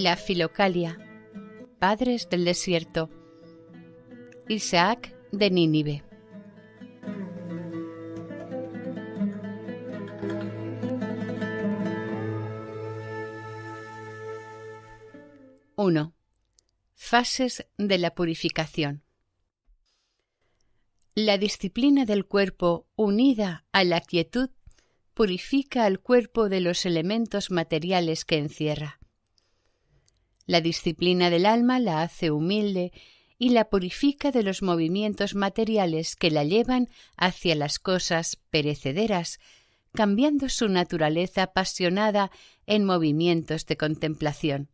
La Filocalia, Padres del Desierto, Isaac de Nínive. I. Fases de la purificación. La disciplina del cuerpo, unida a la quietud, purifica al cuerpo de los elementos materiales que encierra. La disciplina del alma la hace humilde y la purifica de los movimientos materiales que la llevan hacia las cosas perecederas, cambiando su naturaleza apasionada en movimientos de contemplación.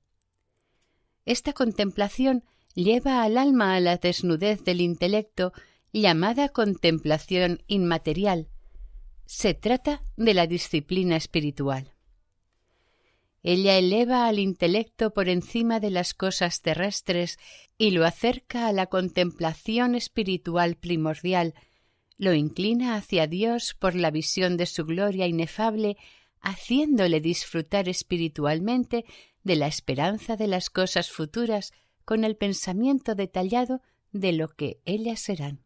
Esta contemplación lleva al alma a la desnudez del intelecto, llamada contemplación inmaterial. Se trata de la disciplina espiritual. Ella eleva al intelecto por encima de las cosas terrestres y lo acerca a la contemplación espiritual primordial, lo inclina hacia Dios por la visión de su gloria inefable, haciéndole disfrutar espiritualmente de la esperanza de las cosas futuras con el pensamiento detallado de lo que ellas serán.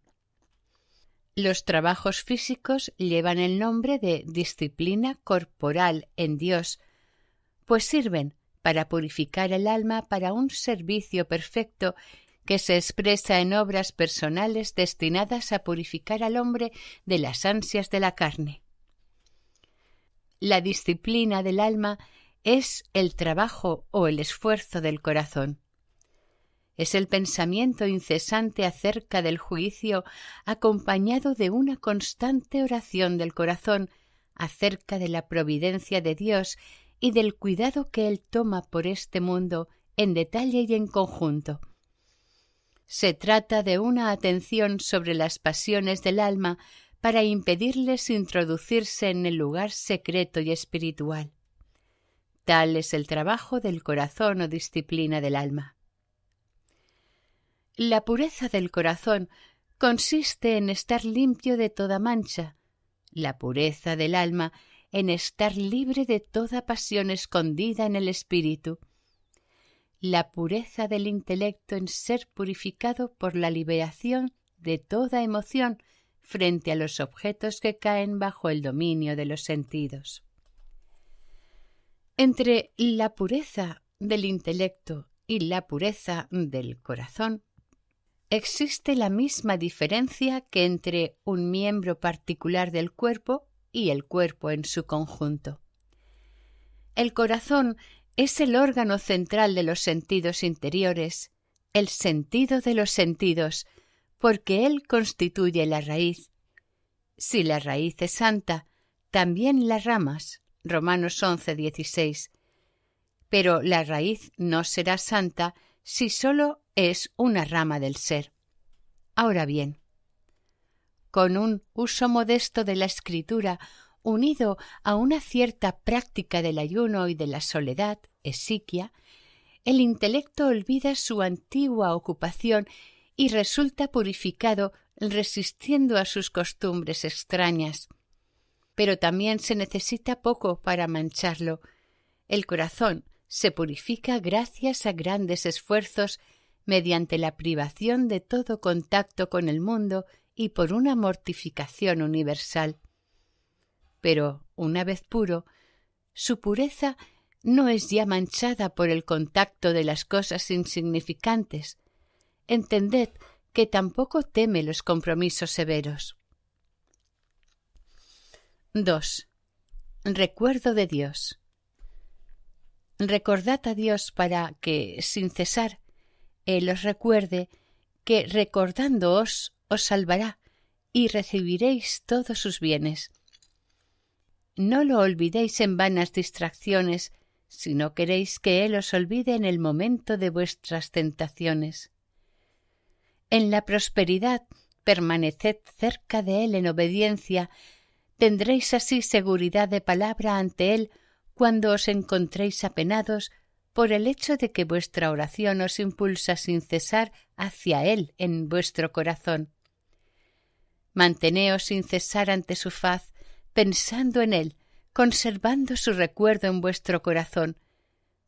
Los trabajos físicos llevan el nombre de disciplina corporal en Dios, pues sirven para purificar el alma para un servicio perfecto que se expresa en obras personales destinadas a purificar al hombre de las ansias de la carne. La disciplina del alma es el trabajo o el esfuerzo del corazón. Es el pensamiento incesante acerca del juicio, acompañado de una constante oración del corazón acerca de la providencia de Dios y del cuidado que Él toma por este mundo en detalle y en conjunto. Se trata de una atención sobre las pasiones del alma para impedirles introducirse en el lugar secreto y espiritual. Tal es el trabajo del corazón o disciplina del alma. La pureza del corazón consiste en estar limpio de toda mancha. La pureza del alma en estar libre de toda pasión escondida en el espíritu. La pureza del intelecto en ser purificado por la liberación de toda emoción frente a los objetos que caen bajo el dominio de los sentidos. Entre la pureza del intelecto y la pureza del corazón existe la misma diferencia que entre un miembro particular del cuerpo y el cuerpo en su conjunto. El corazón es el órgano central de los sentidos interiores, el sentido de los sentidos, porque él constituye la raíz. Si la raíz es santa, también las ramas. Romanos 11:16. Pero la raíz no será santa si sólo es una rama del ser. Ahora bien, con un uso modesto de la escritura, unido a una cierta práctica del ayuno y de la soledad, esiquia, el intelecto olvida su antigua ocupación y resulta purificado resistiendo a sus costumbres extrañas. Pero también se necesita poco para mancharlo. El corazón se purifica gracias a grandes esfuerzos mediante la privación de todo contacto con el mundo y por una mortificación universal. Pero, una vez puro, su pureza no es ya manchada por el contacto de las cosas insignificantes. Entended que tampoco teme los compromisos severos. 2. Recuerdo de Dios. Recordad a Dios para que, sin cesar, Él os recuerde que recordándoos os salvará y recibiréis todos sus bienes. No lo olvidéis en vanas distracciones, si no queréis que Él os olvide en el momento de vuestras tentaciones. En la prosperidad permaneced cerca de Él en obediencia, tendréis así seguridad de palabra ante Él cuando os encontréis apenados por el hecho de que vuestra oración os impulsa sin cesar hacia Él en vuestro corazón. Manteneos sin cesar ante su faz, pensando en Él, conservando su recuerdo en vuestro corazón.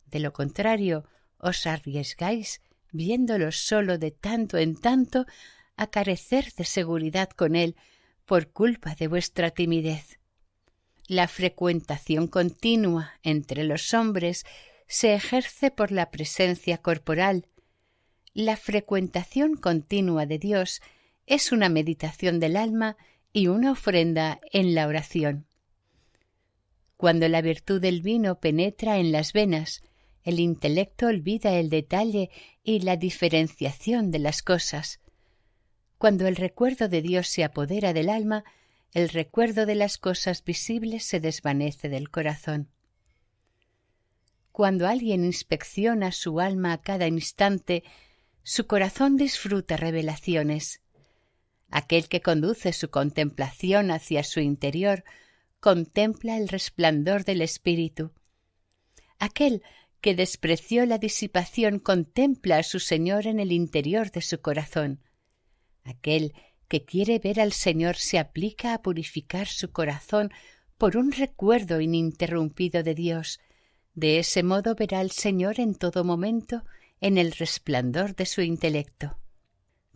De lo contrario, os arriesgáis, viéndolo solo de tanto en tanto, a carecer de seguridad con él por culpa de vuestra timidez. La frecuentación continua entre los hombres se ejerce por la presencia corporal. La frecuentación continua de Dios es una meditación del alma y una ofrenda en la oración. Cuando la virtud del vino penetra en las venas, el intelecto olvida el detalle y la diferenciación de las cosas. Cuando el recuerdo de Dios se apodera del alma, el recuerdo de las cosas visibles se desvanece del corazón. Cuando alguien inspecciona su alma a cada instante, su corazón disfruta revelaciones. Aquel que conduce su contemplación hacia su interior contempla el resplandor del Espíritu. Aquel que despreció la disipación contempla a su Señor en el interior de su corazón. Aquel que quiere ver al Señor se aplica a purificar su corazón por un recuerdo ininterrumpido de Dios. De ese modo verá al Señor en todo momento en el resplandor de su intelecto.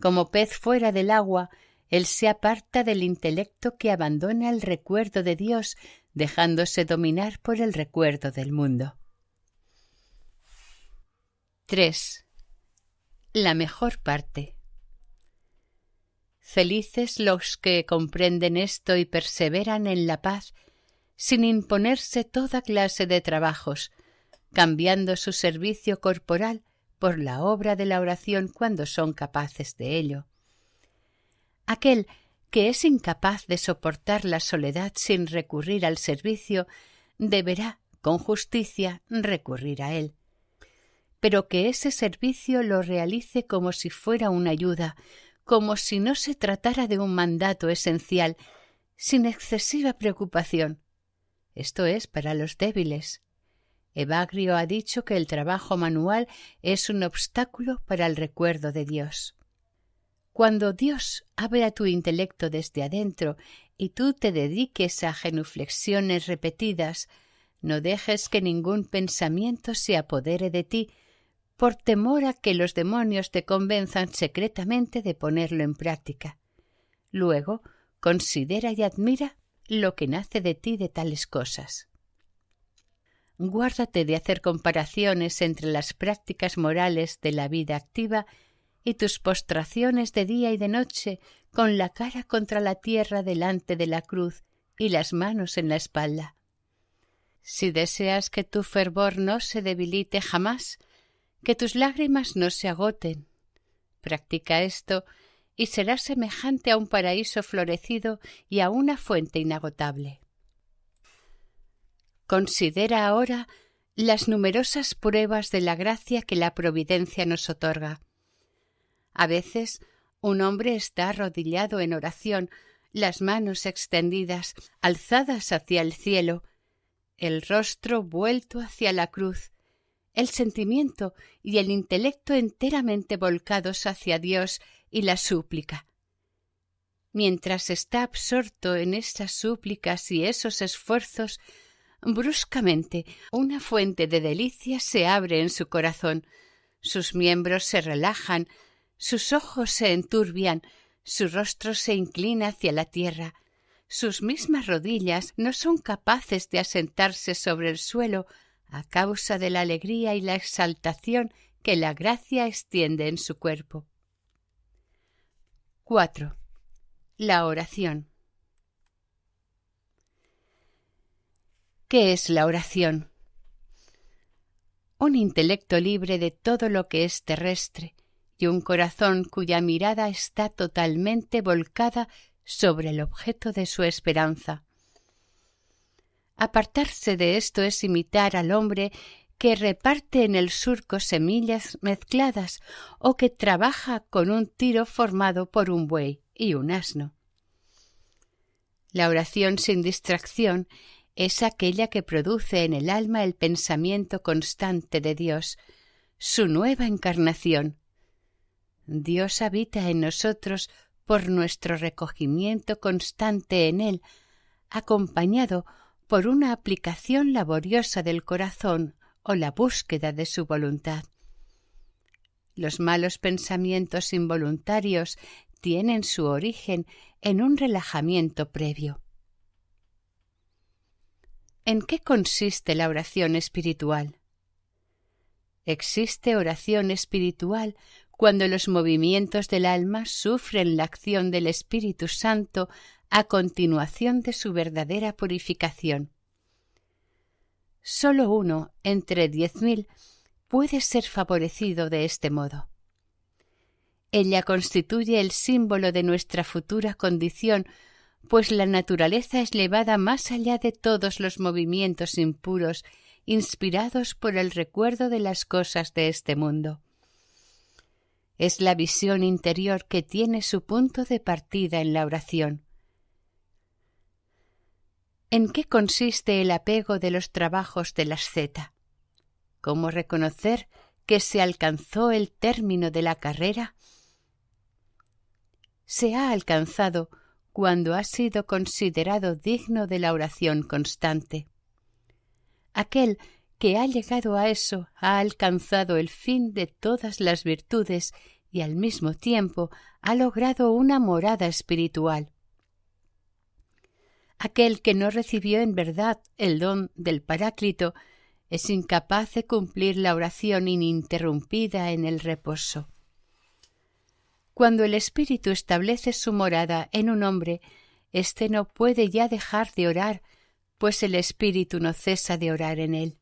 Como pez fuera del agua, él se aparta del intelecto que abandona el recuerdo de Dios, dejándose dominar por el recuerdo del mundo. 3. La mejor parte. Felices los que comprenden esto y perseveran en la paz, sin imponerse toda clase de trabajos, cambiando su servicio corporal por la obra de la oración cuando son capaces de ello. Aquel que es incapaz de soportar la soledad sin recurrir al servicio, deberá, con justicia, recurrir a él. Pero que ese servicio lo realice como si fuera una ayuda, como si no se tratara de un mandato esencial, sin excesiva preocupación. Esto es para los débiles. Evagrio ha dicho que el trabajo manual es un obstáculo para el recuerdo de Dios. Cuando Dios abre a tu intelecto desde adentro y tú te dediques a genuflexiones repetidas, no dejes que ningún pensamiento se apodere de ti, por temor a que los demonios te convenzan secretamente de ponerlo en práctica. Luego, considera y admira lo que nace de ti de tales cosas. Guárdate de hacer comparaciones entre las prácticas morales de la vida activa y tus postraciones de día y de noche con la cara contra la tierra delante de la cruz y las manos en la espalda. Si deseas que tu fervor no se debilite jamás, que tus lágrimas no se agoten, practica esto y serás semejante a un paraíso florecido y a una fuente inagotable. Considera ahora las numerosas pruebas de la gracia que la providencia nos otorga. A veces un hombre está arrodillado en oración, las manos extendidas, alzadas hacia el cielo, el rostro vuelto hacia la cruz, el sentimiento y el intelecto enteramente volcados hacia Dios y la súplica. Mientras está absorto en esas súplicas y esos esfuerzos, bruscamente una fuente de delicia se abre en su corazón, sus miembros se relajan, sus ojos se enturbian, su rostro se inclina hacia la tierra, sus mismas rodillas no son capaces de asentarse sobre el suelo a causa de la alegría y la exaltación que la gracia extiende en su cuerpo. 4. La oración. ¿Qué es la oración? Un intelecto libre de todo lo que es terrestre y un corazón cuya mirada está totalmente volcada sobre el objeto de su esperanza. Apartarse de esto es imitar al hombre que reparte en el surco semillas mezcladas o que trabaja con un tiro formado por un buey y un asno. La oración sin distracción es aquella que produce en el alma el pensamiento constante de Dios, su nueva encarnación. Dios habita en nosotros por nuestro recogimiento constante en Él, acompañado por una aplicación laboriosa del corazón o la búsqueda de su voluntad. Los malos pensamientos involuntarios tienen su origen en un relajamiento previo. ¿En qué consiste la oración espiritual? Existe oración espiritual cuando los movimientos del alma sufren la acción del Espíritu Santo a continuación de su verdadera purificación. Solo uno entre 10.000 puede ser favorecido de este modo. Ella constituye el símbolo de nuestra futura condición, pues la naturaleza es llevada más allá de todos los movimientos impuros inspirados por el recuerdo de las cosas de este mundo. Es la visión interior que tiene su punto de partida en la oración. ¿En qué consiste el apego de los trabajos de la asceta? ¿Cómo reconocer que se alcanzó el término de la carrera? Se ha alcanzado cuando ha sido considerado digno de la oración constante. Aquel que ha llegado a eso ha alcanzado el fin de todas las virtudes y al mismo tiempo ha logrado una morada espiritual. Aquel que no recibió en verdad el don del Paráclito es incapaz de cumplir la oración ininterrumpida en el reposo. Cuando el Espíritu establece su morada en un hombre, éste no puede ya dejar de orar, pues el Espíritu no cesa de orar en él.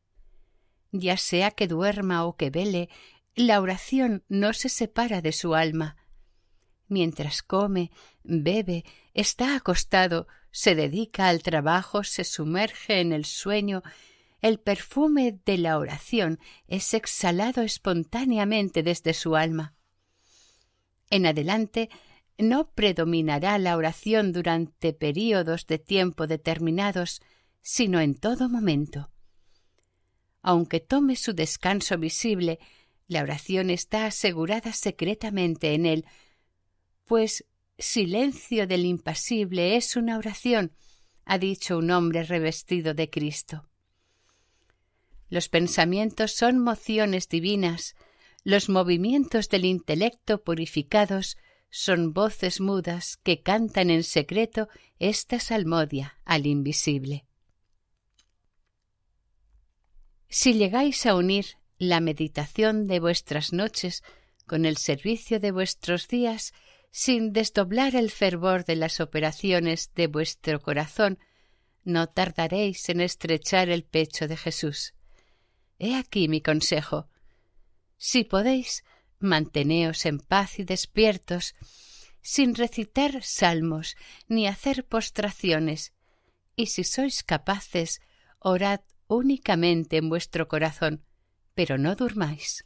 Ya sea que duerma o que vele, la oración no se separa de su alma. Mientras come, bebe, está acostado, se dedica al trabajo, se sumerge en el sueño, el perfume de la oración es exhalado espontáneamente desde su alma. En adelante no predominará la oración durante períodos de tiempo determinados, sino en todo momento. Aunque tome su descanso visible, la oración está asegurada secretamente en él, pues silencio del impasible es una oración, ha dicho un hombre revestido de Cristo. Los pensamientos son mociones divinas, los movimientos del intelecto purificados son voces mudas que cantan en secreto esta salmodia al invisible. Si llegáis a unir la meditación de vuestras noches con el servicio de vuestros días, sin desdoblar el fervor de las operaciones de vuestro corazón, no tardaréis en estrechar el pecho de Jesús. He aquí mi consejo. Si podéis, manteneos en paz y despiertos, sin recitar salmos ni hacer postraciones, y si sois capaces, orad únicamente en vuestro corazón, pero no durmáis.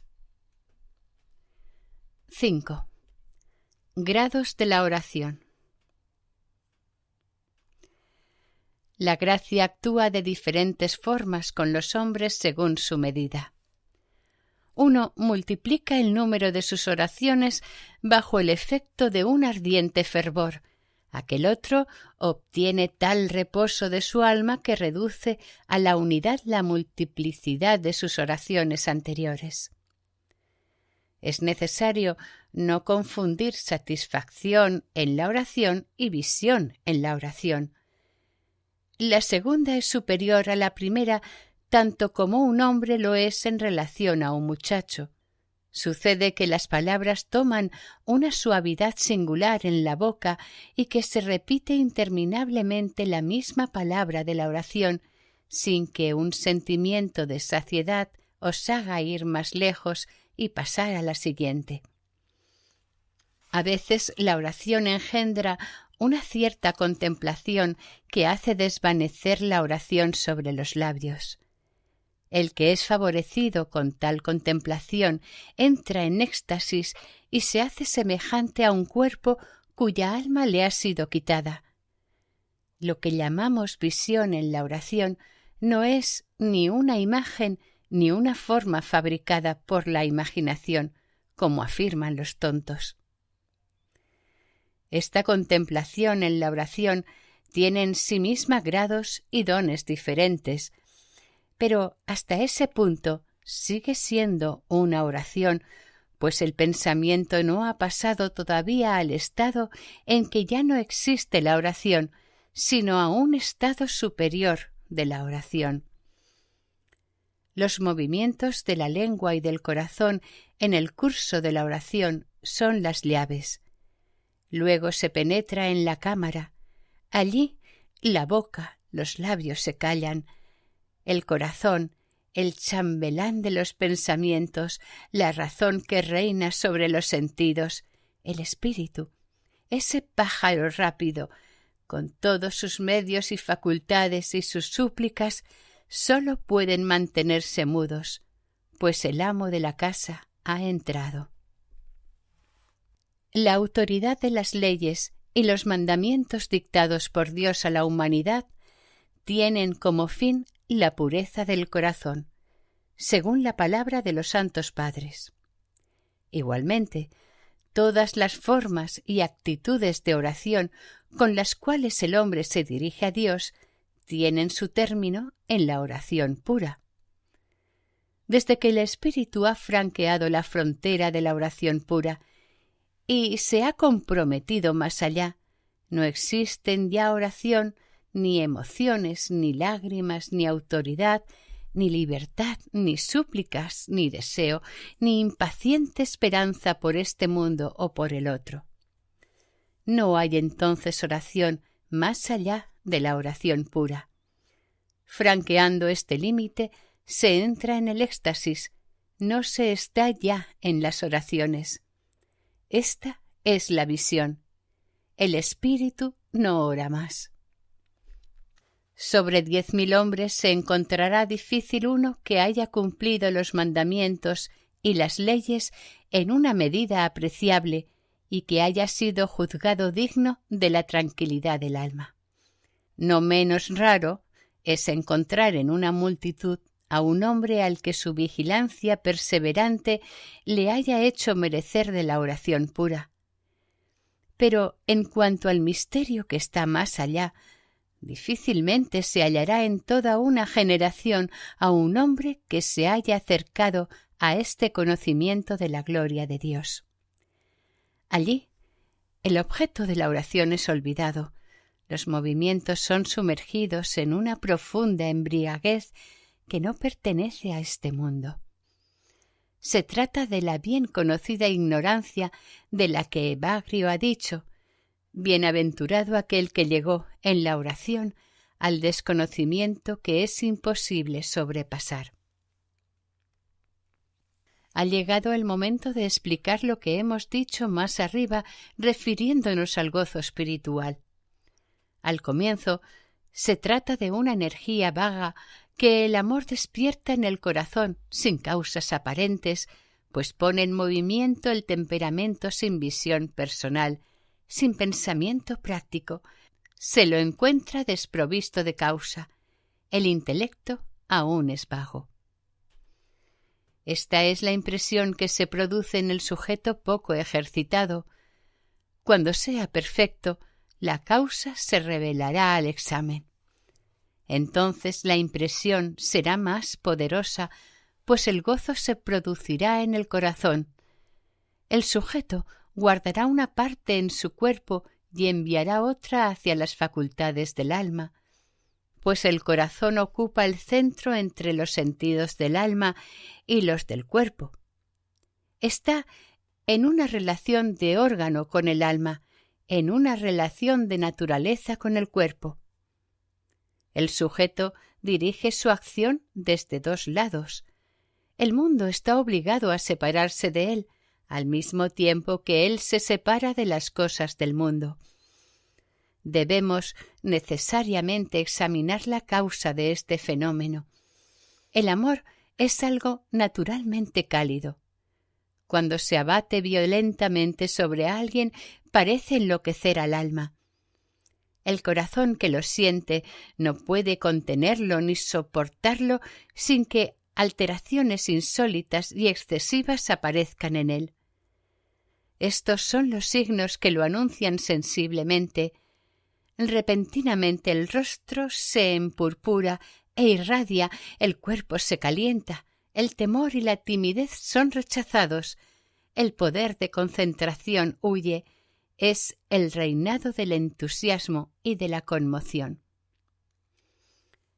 5. Grados de la oración. La gracia actúa de diferentes formas con los hombres según su medida. Uno multiplica el número de sus oraciones bajo el efecto de un ardiente fervor. Aquel otro obtiene tal reposo de su alma que reduce a la unidad la multiplicidad de sus oraciones anteriores. Es necesario no confundir satisfacción en la oración y visión en la oración. La segunda es superior a la primera tanto como un hombre lo es en relación a un muchacho. Sucede que las palabras toman una suavidad singular en la boca y que se repite interminablemente la misma palabra de la oración, sin que un sentimiento de saciedad os haga ir más lejos y pasar a la siguiente. A veces la oración engendra una cierta contemplación que hace desvanecer la oración sobre los labios. El que es favorecido con tal contemplación entra en éxtasis y se hace semejante a un cuerpo cuya alma le ha sido quitada. Lo que llamamos visión en la oración no es ni una imagen ni una forma fabricada por la imaginación, como afirman los tontos. Esta contemplación en la oración tiene en sí misma grados y dones diferentes, pero hasta ese punto sigue siendo una oración, pues el pensamiento no ha pasado todavía al estado en que ya no existe la oración, sino a un estado superior de la oración. Los movimientos de la lengua y del corazón en el curso de la oración son las llaves. Luego se penetra en la cámara. Allí la boca, los labios se callan. El corazón, el chambelán de los pensamientos, la razón que reina sobre los sentidos, el espíritu, ese pájaro rápido, con todos sus medios y facultades y sus súplicas, sólo pueden mantenerse mudos, pues el amo de la casa ha entrado. La autoridad de las leyes y los mandamientos dictados por Dios a la humanidad tienen como fin la pureza del corazón, según la palabra de los santos padres. Igualmente, todas las formas y actitudes de oración con las cuales el hombre se dirige a Dios tienen su término en la oración pura. Desde que el Espíritu ha franqueado la frontera de la oración pura y se ha comprometido más allá, no existen ya oración, ni emociones, ni lágrimas, ni autoridad, ni libertad, ni súplicas, ni deseo, ni impaciente esperanza por este mundo o por el otro. No hay entonces oración más allá de la oración pura. Franqueando este límite, se entra en el éxtasis, no se está ya en las oraciones. Esta es la visión. El espíritu no ora más. Sobre 10.000 hombres se encontrará difícil uno que haya cumplido los mandamientos y las leyes en una medida apreciable y que haya sido juzgado digno de la tranquilidad del alma. No menos raro es encontrar en una multitud a un hombre al que su vigilancia perseverante le haya hecho merecer de la oración pura. Pero en cuanto al misterio que está más allá, difícilmente se hallará en toda una generación a un hombre que se haya acercado a este conocimiento de la gloria de Dios. Allí, el objeto de la oración es olvidado, los movimientos son sumergidos en una profunda embriaguez que no pertenece a este mundo. Se trata de la bien conocida ignorancia de la que Evagrio ha dicho: bienaventurado aquel que llegó en la oración al desconocimiento que es imposible sobrepasar. Ha llegado el momento de explicar lo que hemos dicho más arriba, refiriéndonos al gozo espiritual. Al comienzo, se trata de una energía vaga que el amor despierta en el corazón sin causas aparentes, pues pone en movimiento el temperamento sin visión personal, sin pensamiento práctico, se lo encuentra desprovisto de causa. El intelecto aún es vago. Esta es la impresión que se produce en el sujeto poco ejercitado. Cuando sea perfecto, la causa se revelará al examen. Entonces la impresión será más poderosa, pues el gozo se producirá en el corazón. El sujeto guardará una parte en su cuerpo y enviará otra hacia las facultades del alma, pues el corazón ocupa el centro entre los sentidos del alma y los del cuerpo. Está en una relación de órgano con el alma, en una relación de naturaleza con el cuerpo. El sujeto dirige su acción desde dos lados. El mundo está obligado a separarse de él, al mismo tiempo que él se separa de las cosas del mundo. Debemos necesariamente examinar la causa de este fenómeno. El amor es algo naturalmente cálido. Cuando se abate violentamente sobre alguien, parece enloquecer al alma. El corazón que lo siente no puede contenerlo ni soportarlo sin que alteraciones insólitas y excesivas aparezcan en él. Estos son los signos que lo anuncian sensiblemente. Repentinamente el rostro se empurpura e irradia, el cuerpo se calienta, el temor y la timidez son rechazados, el poder de concentración huye, es el reinado del entusiasmo y de la conmoción.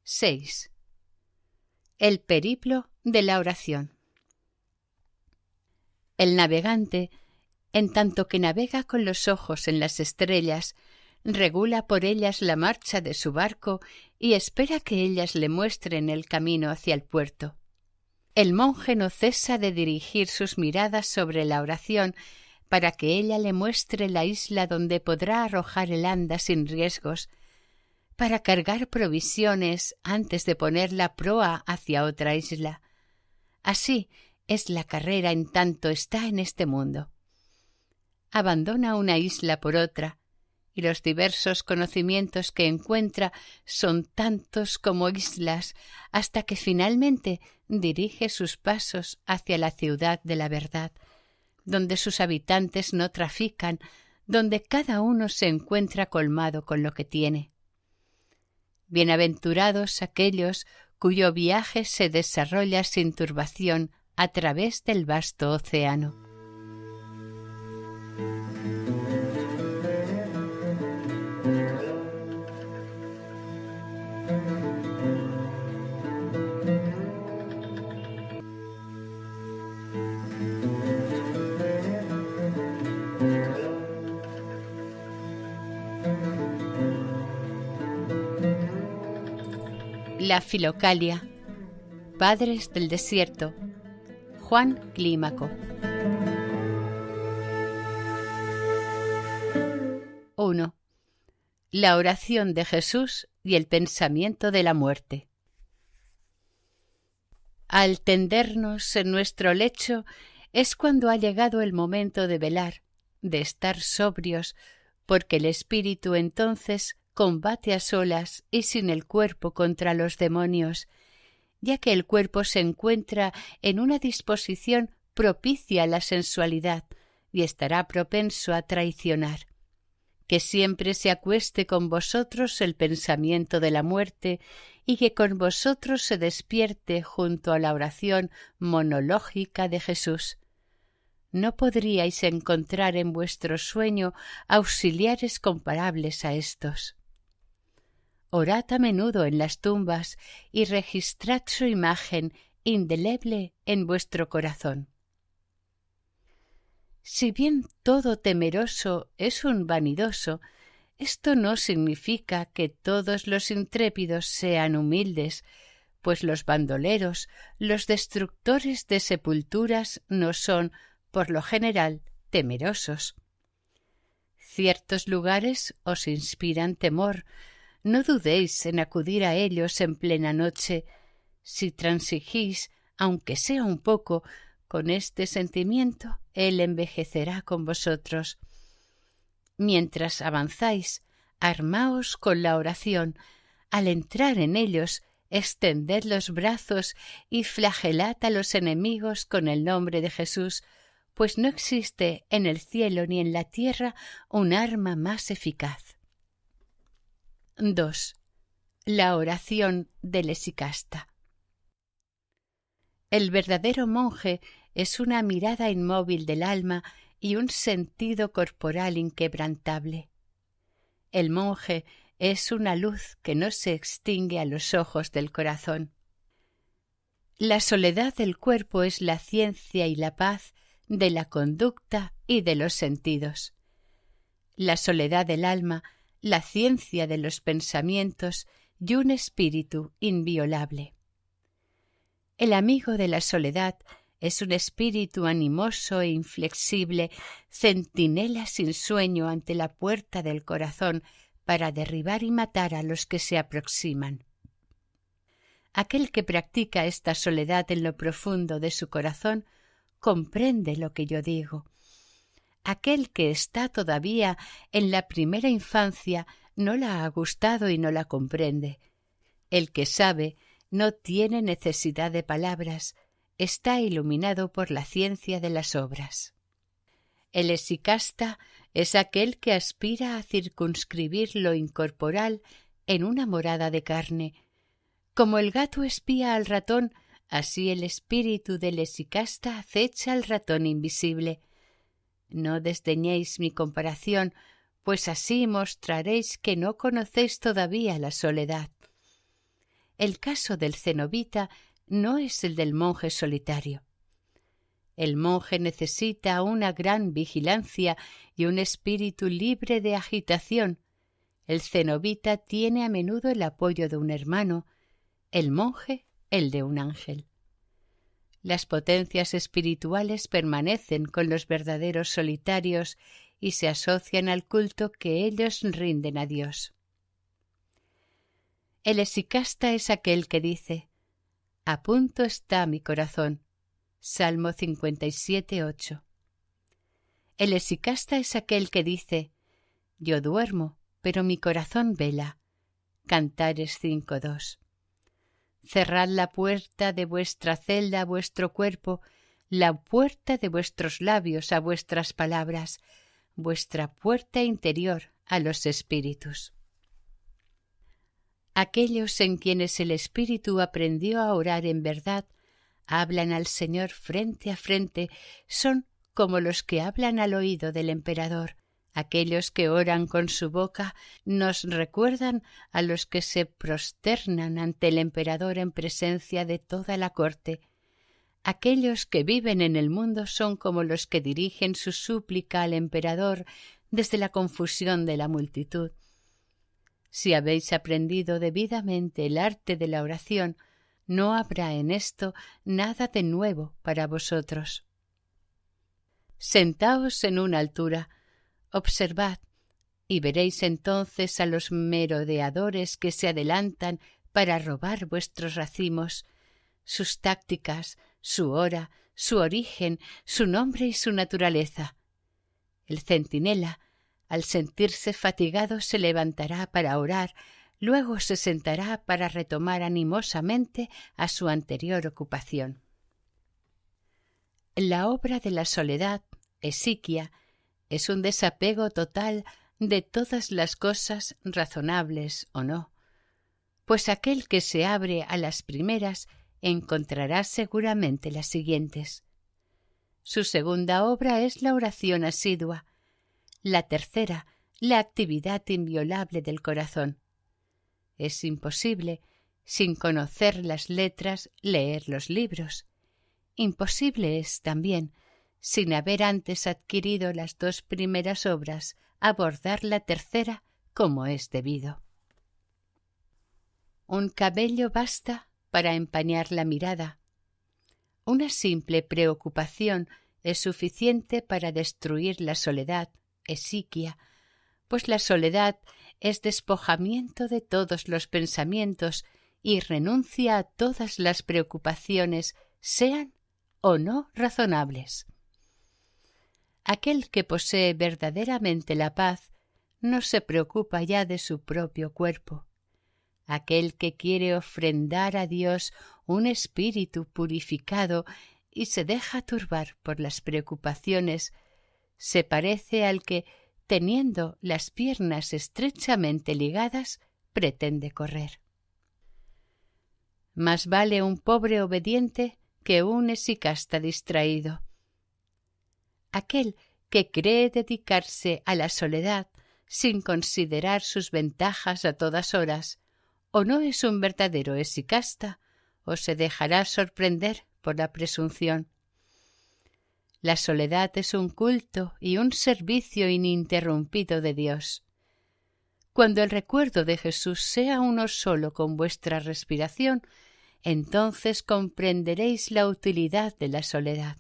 6. El periplo de la oración. El navegante, en tanto que navega con los ojos en las estrellas, regula por ellas la marcha de su barco y espera que ellas le muestren el camino hacia el puerto. El monje no cesa de dirigir sus miradas sobre la oración para que ella le muestre la isla donde podrá arrojar el anda sin riesgos, para cargar provisiones antes de poner la proa hacia otra isla. Así es la carrera en tanto está en este mundo. Abandona una isla por otra, y los diversos conocimientos que encuentra son tantos como islas, hasta que finalmente dirige sus pasos hacia la ciudad de la verdad, donde sus habitantes no trafican, donde cada uno se encuentra colmado con lo que tiene. Bienaventurados aquellos cuyo viaje se desarrolla sin turbación a través del vasto océano. La Filocalia. Padres del Desierto. Juan Clímaco. 1. La oración de Jesús y el pensamiento de la muerte. Al tendernos en nuestro lecho es cuando ha llegado el momento de velar, de estar sobrios, porque el espíritu entonces combate a solas y sin el cuerpo contra los demonios, ya que el cuerpo se encuentra en una disposición propicia a la sensualidad y estará propenso a traicionar. Que siempre se acueste con vosotros el pensamiento de la muerte y que con vosotros se despierte junto a la oración monológica de Jesús. ¿No podríais encontrar en vuestro sueño auxiliares comparables a estos? Orad a menudo en las tumbas y registrad su imagen indeleble en vuestro corazón. Si bien todo temeroso es un vanidoso, esto no significa que todos los intrépidos sean humildes, pues los bandoleros, los destructores de sepulturas no son, por lo general, temerosos. Ciertos lugares os inspiran temor. No dudéis en acudir a ellos en plena noche. Si transigís, aunque sea un poco, con este sentimiento, él envejecerá con vosotros. Mientras avanzáis, armaos con la oración. Al entrar en ellos, extended los brazos y flagelad a los enemigos con el nombre de Jesús, pues no existe en el cielo ni en la tierra un arma más eficaz. 2. La oración del hesicasta. El verdadero monje es una mirada inmóvil del alma y un sentido corporal inquebrantable. El monje es una luz que no se extingue a los ojos del corazón. La soledad del cuerpo es la ciencia y la paz de la conducta y de los sentidos. La soledad del alma, la ciencia de los pensamientos y un espíritu inviolable. El amigo de la soledad es un espíritu animoso e inflexible, centinela sin sueño ante la puerta del corazón para derribar y matar a los que se aproximan. Aquel que practica esta soledad en lo profundo de su corazón comprende lo que yo digo. Aquel que está todavía en la primera infancia no la ha gustado y no la comprende. El que sabe no tiene necesidad de palabras, está iluminado por la ciencia de las obras. El hesicasta es aquel que aspira a circunscribir lo incorporal en una morada de carne. Como el gato espía al ratón, así el espíritu del hesicasta acecha al ratón invisible, No desdeñéis mi comparación, pues así mostraréis que no conocéis todavía la soledad. El caso del cenobita no es el del monje solitario. El monje necesita una gran vigilancia y un espíritu libre de agitación. El cenobita tiene a menudo el apoyo de un hermano, el monje el de un ángel. Las potencias espirituales permanecen con los verdaderos solitarios y se asocian al culto que ellos rinden a Dios. El hesicasta es aquel que dice: «A punto está mi corazón». Salmo 57:8. El hesicasta es aquel que dice: «Yo duermo, pero mi corazón vela». Cantares 5:2. Cerrad la puerta de vuestra celda a vuestro cuerpo, la puerta de vuestros labios a vuestras palabras, vuestra puerta interior a los espíritus. Aquellos en quienes el Espíritu aprendió a orar en verdad, hablan al Señor frente a frente, son como los que hablan al oído del emperador. Aquellos que oran con su boca nos recuerdan a los que se prosternan ante el emperador en presencia de toda la corte. Aquellos que viven en el mundo son como los que dirigen su súplica al emperador desde la confusión de la multitud. Si habéis aprendido debidamente el arte de la oración, no habrá en esto nada de nuevo para vosotros. Sentaos en una altura, observad, y veréis entonces a los merodeadores que se adelantan para robar vuestros racimos, sus tácticas, su hora, su origen, su nombre y su naturaleza. El centinela, al sentirse fatigado, se levantará para orar, luego se sentará para retomar animosamente a su anterior ocupación. La obra de la soledad, esiquia, es un desapego total de todas las cosas, razonables o no, pues aquel que se abre a las primeras encontrará seguramente las siguientes. Su segunda obra es la oración asidua, la tercera, la actividad inviolable del corazón. Es imposible, sin conocer las letras, leer los libros. Imposible es también, sin haber antes adquirido las dos primeras obras, abordar la tercera como es debido. Un cabello basta para empañar la mirada. Una simple preocupación es suficiente para destruir la soledad, esiquia, pues la soledad es despojamiento de todos los pensamientos y renuncia a todas las preocupaciones, sean o no razonables. Aquel que posee verdaderamente la paz no se preocupa ya de su propio cuerpo. Aquel que quiere ofrendar a Dios un espíritu purificado y se deja turbar por las preocupaciones, se parece al que, teniendo las piernas estrechamente ligadas, pretende correr. Más vale un pobre obediente que un hesicasta distraído. Aquel que cree dedicarse a la soledad sin considerar sus ventajas a todas horas, o no es un verdadero hesicasta, o se dejará sorprender por la presunción. La soledad es un culto y un servicio ininterrumpido de Dios. Cuando el recuerdo de Jesús sea uno solo con vuestra respiración, entonces comprenderéis la utilidad de la soledad.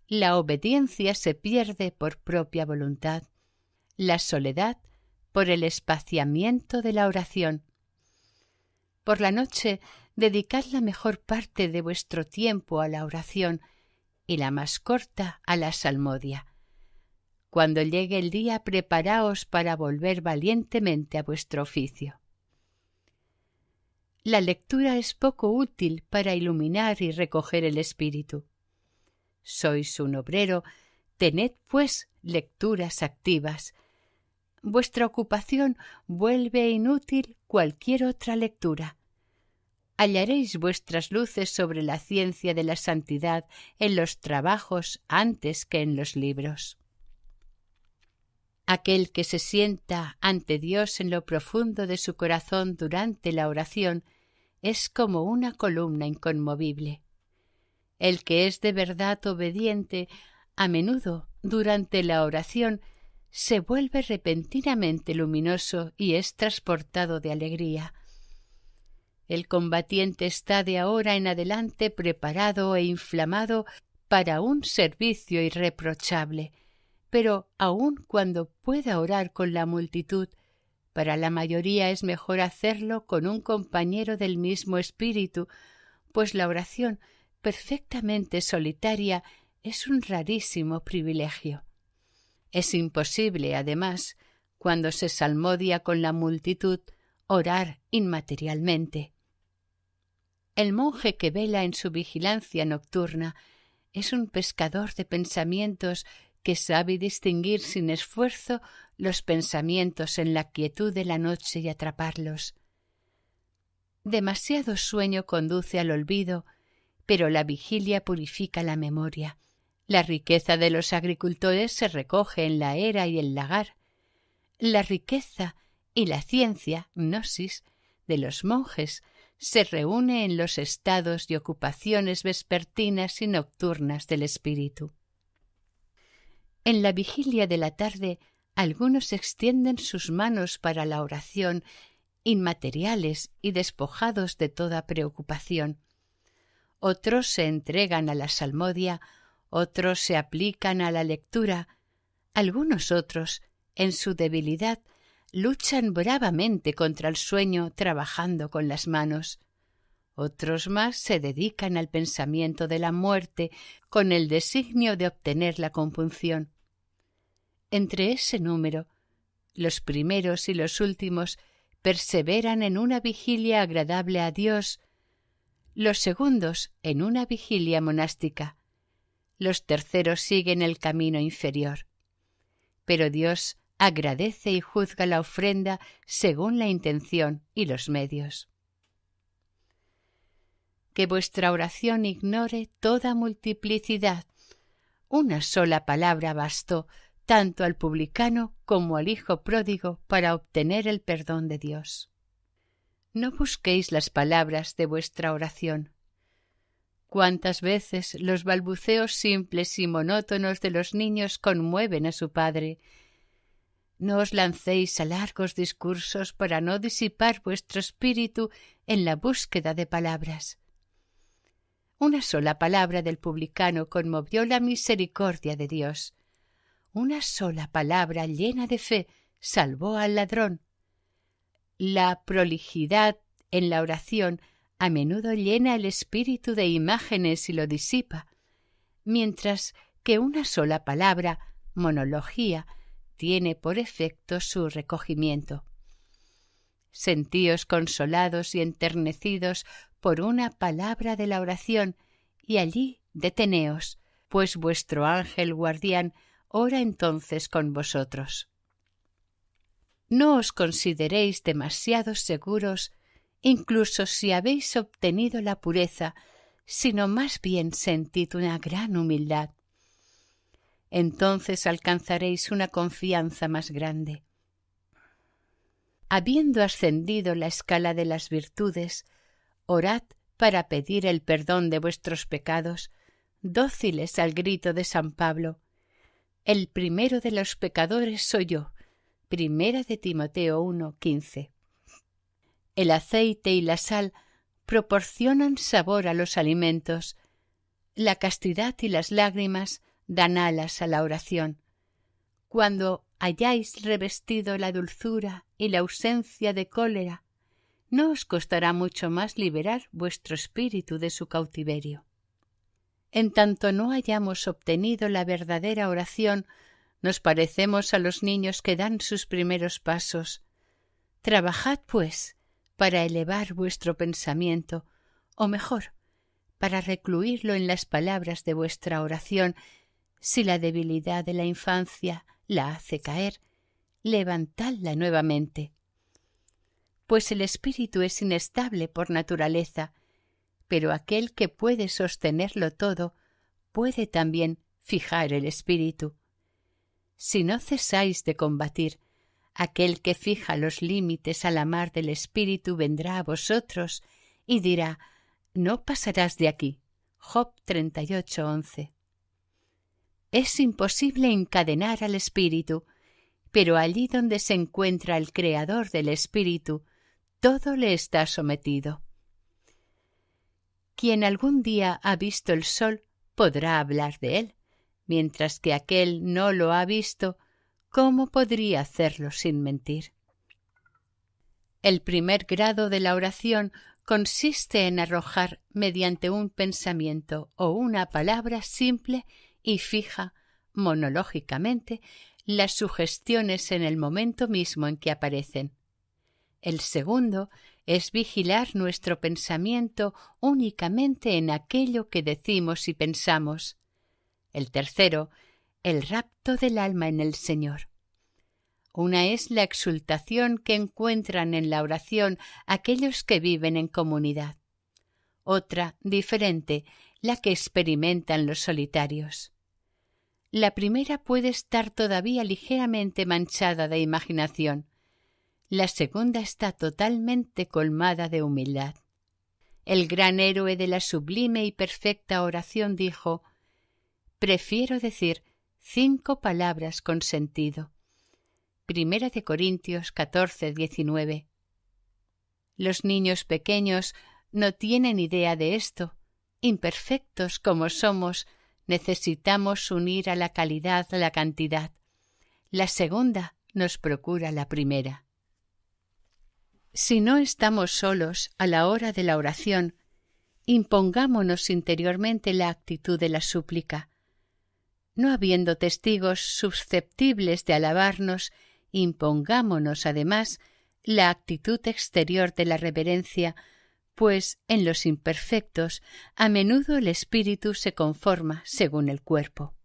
La obediencia se pierde por propia voluntad, la soledad por el espaciamiento de la oración. Por la noche dedicad la mejor parte de vuestro tiempo a la oración y la más corta a la salmodia. Cuando llegue el día, preparaos para volver valientemente a vuestro oficio. La lectura es poco útil para iluminar y recoger el espíritu. Sois un obrero, tened pues lecturas activas. Vuestra ocupación vuelve inútil cualquier otra lectura. hallaréis vuestras luces sobre la ciencia de la santidad en los trabajos antes que en los libros. Aquel que se sienta ante Dios en lo profundo de su corazón durante la oración es como una columna inconmovible. El que es de verdad obediente, a menudo, durante la oración, se vuelve repentinamente luminoso y es transportado de alegría. El combatiente está de ahora en adelante preparado e inflamado para un servicio irreprochable, pero aun cuando pueda orar con la multitud, para la mayoría es mejor hacerlo con un compañero del mismo espíritu, pues la oración perfectamente solitaria es un rarísimo privilegio. Es imposible, además, cuando se salmodia con la multitud, orar inmaterialmente. El monje que vela en su vigilancia nocturna es un pescador de pensamientos que sabe distinguir sin esfuerzo los pensamientos en la quietud de la noche y atraparlos. Demasiado sueño conduce al olvido, pero la vigilia purifica la memoria. La riqueza de los agricultores se recoge en la era y el lagar. La riqueza y la ciencia, gnosis, de los monjes se reúne en los estados y ocupaciones vespertinas y nocturnas del espíritu. En la vigilia de la tarde, algunos extienden sus manos para la oración, inmateriales y despojados de toda preocupación. Otros se entregan a la salmodia, otros se aplican a la lectura, algunos otros, en su debilidad, luchan bravamente contra el sueño trabajando con las manos. Otros más se dedican al pensamiento de la muerte con el designio de obtener la compunción. Entre ese número, los primeros y los últimos perseveran en una vigilia agradable a Dios, los segundos en una vigilia monástica, los terceros siguen el camino inferior. Pero Dios agradece y juzga la ofrenda según la intención y los medios. Que vuestra oración ignore toda multiplicidad. Una sola palabra bastó tanto al publicano como al hijo pródigo para obtener el perdón de Dios. No busquéis las palabras de vuestra oración. ¿Cuántas veces los balbuceos simples y monótonos de los niños conmueven a su padre? No os lancéis a largos discursos para no disipar vuestro espíritu en la búsqueda de palabras. Una sola palabra del publicano conmovió la misericordia de Dios. Una sola palabra llena de fe salvó al ladrón. La prolijidad en la oración a menudo llena el espíritu de imágenes y lo disipa, mientras que una sola palabra, monología, tiene por efecto su recogimiento. Sentíos consolados y enternecidos por una palabra de la oración, y allí deteneos, pues vuestro ángel guardián ora entonces con vosotros. No os consideréis demasiado seguros, incluso si habéis obtenido la pureza, sino más bien sentid una gran humildad. Entonces alcanzaréis una confianza más grande. Habiendo ascendido la escala de las virtudes, orad para pedir el perdón de vuestros pecados, dóciles al grito de San Pablo. El primero de los pecadores soy yo. Primera de Timoteo 1:15. El aceite y la sal proporcionan sabor a los alimentos. La castidad y las lágrimas dan alas a la oración. Cuando hayáis revestido la dulzura y la ausencia de cólera, no os costará mucho más liberar vuestro espíritu de su cautiverio. En tanto no hayamos obtenido la verdadera oración, nos parecemos a los niños que dan sus primeros pasos. Trabajad, pues, para elevar vuestro pensamiento, o mejor, para recluirlo en las palabras de vuestra oración. Si la debilidad de la infancia la hace caer, levantadla nuevamente. pues el espíritu es inestable por naturaleza, pero aquel que puede sostenerlo todo puede también fijar el espíritu. Si no cesáis de combatir, aquel que fija los límites a la mar del espíritu vendrá a vosotros y dirá: no pasarás de aquí. Job 38:11. Es imposible encadenar al espíritu, pero allí donde se encuentra el creador del espíritu, todo le está sometido. Quien algún día ha visto el sol podrá hablar de él, mientras que aquel no lo ha visto, ¿cómo podría hacerlo sin mentir? El primer grado de la oración consiste en arrojar mediante un pensamiento o una palabra simple y fija, monológicamente, las sugestiones en el momento mismo en que aparecen. El segundo es vigilar nuestro pensamiento únicamente en aquello que decimos y pensamos. El tercero, el rapto del alma en el Señor. Una es la exultación que encuentran en la oración aquellos que viven en comunidad. Otra, diferente, la que experimentan los solitarios. La primera puede estar todavía ligeramente manchada de imaginación. La segunda está totalmente colmada de humildad. El gran héroe de la sublime y perfecta oración dijo: prefiero decir 5 palabras con sentido. 1 Corintios 14:19. Los niños pequeños no tienen idea de esto. Imperfectos como somos, necesitamos unir a la calidad la cantidad. La segunda nos procura la primera. Si no estamos solos a la hora de la oración, impongámonos interiormente la actitud de la súplica. No habiendo testigos susceptibles de alabarnos, impongámonos además la actitud exterior de la reverencia, pues en los imperfectos a menudo el espíritu se conforma según el cuerpo.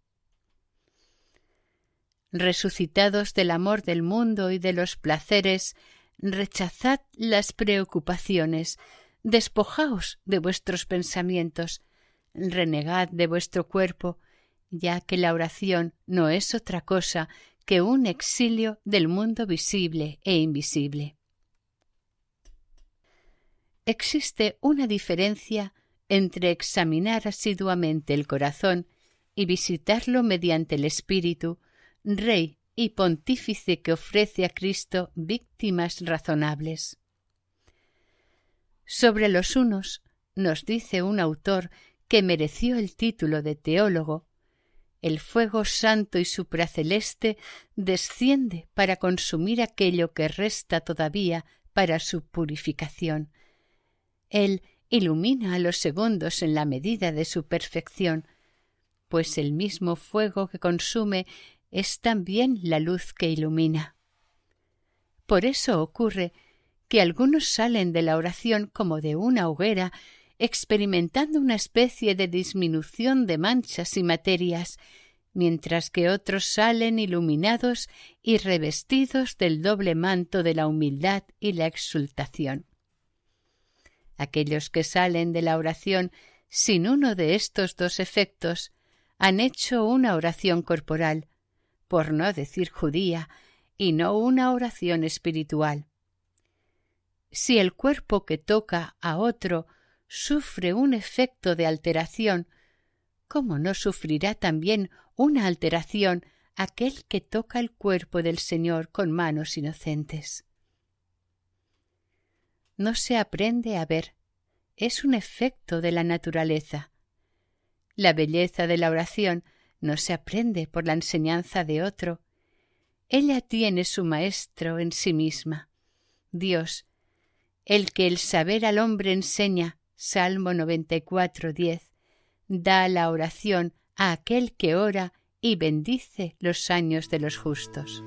Resucitados del amor del mundo y de los placeres, rechazad las preocupaciones, despojaos de vuestros pensamientos, renegad de vuestro cuerpo, ya que la oración no es otra cosa que un exilio del mundo visible e invisible. Existe una diferencia entre examinar asiduamente el corazón y visitarlo mediante el Espíritu, Rey y Pontífice que ofrece a Cristo víctimas razonables. Sobre los unos, nos dice un autor que mereció el título de teólogo: el fuego santo y supraceleste desciende para consumir aquello que resta todavía para su purificación. Él ilumina a los segundos en la medida de su perfección, pues el mismo fuego que consume es también la luz que ilumina. Por eso ocurre que algunos salen de la oración como de una hoguera, experimentando una especie de disminución de manchas y materias, mientras que otros salen iluminados y revestidos del doble manto de la humildad y la exultación. Aquellos que salen de la oración sin uno de estos dos efectos han hecho una oración corporal, por no decir judía, y no una oración espiritual. Si el cuerpo que toca a otro sufre un efecto de alteración, ¿cómo no sufrirá también una alteración aquel que toca el cuerpo del Señor con manos inocentes? No se aprende a ver, es un efecto de la naturaleza. La belleza de la oración no se aprende por la enseñanza de otro. Ella tiene su maestro en sí misma, Dios, el que el saber al hombre enseña, Salmo 94:10, da la oración a aquel que ora y bendice los años de los justos.